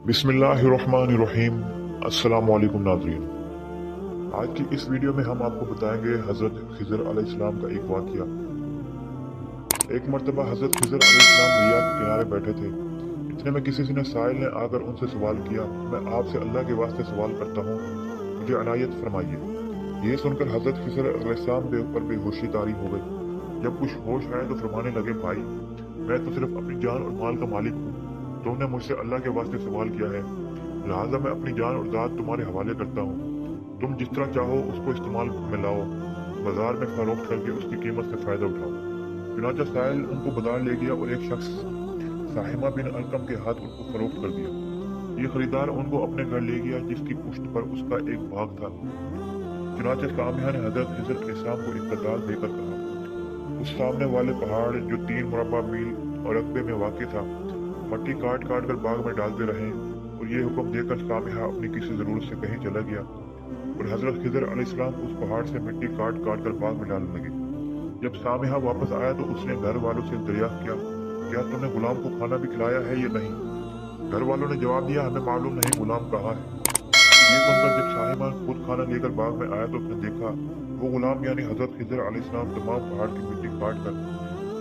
बिस्मिल्लाहिर्रहमानिर्रहीम। अस्सलाम वालेकुम नाज़रीन। आज की इस वीडियो में हम आपको बताएंगे हज़रत खिज़र अलैहिस्सलाम का एक वाक़या। एक मर्तबा हज़रत खिज़र अलैहिस्सलाम दरिया के किनारे बैठे थे। इतने में किसी ने साहिल ने आकर उनसे सवाल किया, मैं आपसे अल्लाह के वास्ते सवाल करता हूँ, मुझे अनायत फरमाइए। ये सुनकर हज़रत खिज़र अलैहिस्सलाम पर बेहोशी तारी हो गई। जब कुछ होश आए तो फरमाने लगे, भाई मैं तो सिर्फ अपनी जान और माल का मालिक हूँ। तुमने मुझसे अल्लाह के वास्ते सवाल किया है, लिहाजा मैं अपनी जान और जात तुम्हारे हवाले करता हूँ। तुम जिस तरह चाहो उसको इस्तेमाल में लाओ, बाजार में फरोख्त करके उसकी कीमत से फायदा उठाओ। चुनांचे साहिल उनको बाजार ले गया और एक शख्स साहिमा बिन अलकम के हाथ उनको फरोख्त कर दिया। ये खरीदार उनको अपने घर ले गया जिसकी पुश्त पर उसका एक बाग था। चुनांचे सामिया ने हजरत खिज़र अलैहिस्सलाम को इत्तदाल देकर कहा, उस सामने वाले पहाड़ जो 3 मुरबा मील और रकबे में वाक़ था, मट्टी काट काट कर बाग में डालते रहे। और ये हुक्म देकर सामिया अपनी किसी ज़रूरत से कहीं चला गया और हजरत खिज़र अलैहिस्सलाम उस पहाड़ से मिट्टी काट काट कर बाग में डालने लगे। जब सामिया वापस आया तो उसने घर वालों से दरियाफ्त किया, क्या तुमने गुलाम को खाना भी खिलाया है या नहीं? घर वालों ने जवाब दिया, हमें मालूम नहीं गुलाम कहाँ है। ये सुनकर जब साहिबा खुद खाना लेकर बाग में आया तो उसने देखा वो गुलाम यानी हजरत खिज़र अलैहिस्सलाम तमाम पहाड़ की मिट्टी काट कर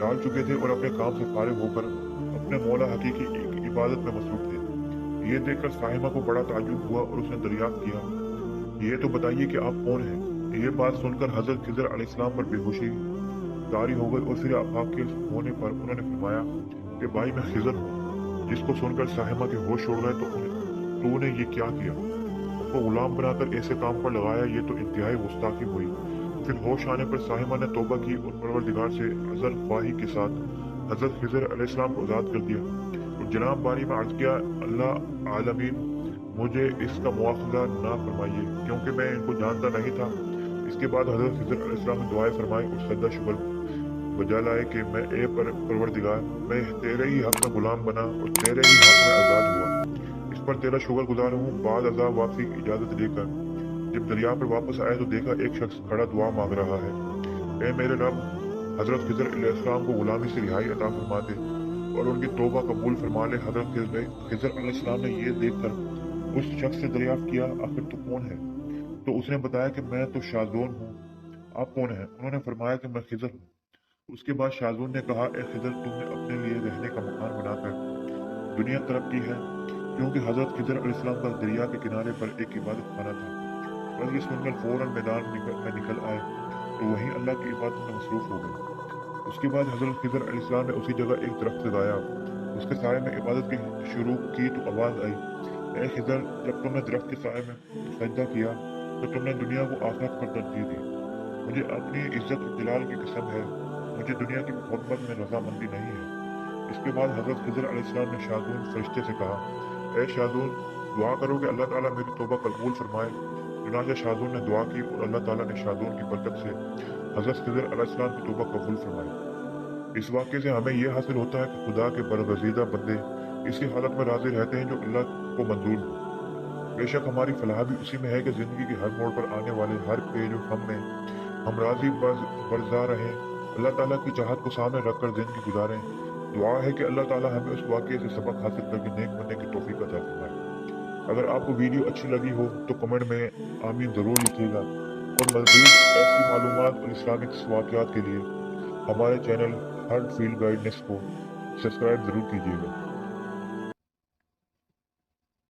डाल चुके थे और अपने काम से फारिग होकर अपने मौला हकीकी की इबादत में मसरूफ थे। ये देखकर साहिबा को बड़ा ताज्जुब हुआ और उसने दरियाफ्त किया, ये तो बताइए कि आप कौन हैं? ये बात सुनकर हजरत खिज़र अलैहिस्सलाम पर बेहोशी तारी हो गई और फिर आफाक के होने पर उन्होंने फरमाया कि भाई मैं खिज़र हूँ। जिसको सुनकर साहिबा के होश उड़ गए तो उन्हें ये क्या किया, उनको गुलाम बनाकर ऐसे काम पर लगाया, ये तो इंतहाई गुस्ताखी हुई। फिर होश आने पर साहिबा ने तौबा की और परवरदिगार से अज़ल ख्वाही के साथ हजरत खिज़र अलैहिस्सलाम को आज़ाद कर दिया और जनाब बारी में अर्ज किया, अल्लाह आलमीन मुझे इसका मुआखज़ा ना फरमाइए क्योंकि मैं इनको जानता नहीं था। इसके बाद हजरत खिज़र अलैहिस्सलाम ने दुआएं फरमाई और सजदा शुक्र बजा लाए कि मैं परवरदिगार मैं तेरे ही हक में गुलाम बना और तेरे ही हक में आज़ाद हुआ, इस पर तेरा शुक्रगुजार हूँ। बाद अज़ाब वापसी की इजाज़त लेकर जब दरिया पर वापस आए तो देखा एक शख्स खड़ा दुआ मांग रहा है, ए मेरे रब, हजरत खिज़र अलैहिस्सलाम को गुलामी से रिहाई अता फरमा दे और उनकी तौबा कबूल फरमा ले। हजरत खिज़र अलैहिस्सलाम ने ये देखकर उस शख्स से दरियाफ्त किया, आखिर तू कौन है? तो उसने बताया कि मैं तो शाज़ून हूँ, आप कौन हैं? उन्होंने फरमाया कि मैं खिज़र हूँ। उसके बाद शाज़ून ने कहा, ए खिज़र, तुमने अपने लिए रहने का मकान बनाकर दुनिया तरफ की है, क्योंकि हजरत खिज़र अलैहिस्सलाम का दरिया के किनारे पर एक इबादत खाना था। बस ये सुनकर फौरन मैदान में निकल आए और वहीं अल्लाह की इबादत में मसरूफ हो गए। उसके बाद हजरत खिज़र अलैहिस्सलाम ने उसी जगह एक दरख्त लगाया, उसके साए में इबादत की शुरू की तो आवाज़ आई, ए खिज़र, जब तुमने दरख्त के साए में सजदा किया तो तुमने दुनिया को आखिरत पर तरजीह दी। मुझे अपनी इज्जत और जलाल की कसम है, मुझे दुनिया की मोहब्बत में रजामंदी नहीं है। इसके बाद हजरत खिज़र अलैहिस्सलाम ने शाज़ून फरिश्ते से कहा, ए शाज़ून, दुआ करो कि अल्लाह ताला मेरी तौबा कबूल फरमाए। चुनांचे शाज़ून ने दुआ की और अल्लाह ताला ने शाज़ून की बरकत से हजरत खिज़र अलैहिस्सलाम की तौबा कबूल फरमाई। इस वाक़े से हमें यह हासिल होता है कि खुदा के बरगज़ीदा बंदे इसी हालत में राज़ी रहते हैं जो अल्लाह को मंजूर हो। बेशक हमारी फलाह भी उसी में है कि ज़िंदगी के हर मोड़ पर आने वाले हर पेज में हम राज़ी बरज़ा रहें, अल्लाह ताला की चाहत को सामने रखकर ज़िंदगी गुजारें। दुआ है कि अल्लाह ताला हमें उस वाक़ये से सबक हासिल करके नेक बनने की तौफ़ीक अता फरमाए। अगर आपको वीडियो अच्छी लगी हो तो कमेंट में आमीन ज़रूर लिखिएगा और मज़ीद ऐसी मालूमात और इस्लामिक वाक़यात के लिए हमारे चैनल हर्ट फील्ड गाइडेंस को सब्सक्राइब ज़रूर कीजिएगा।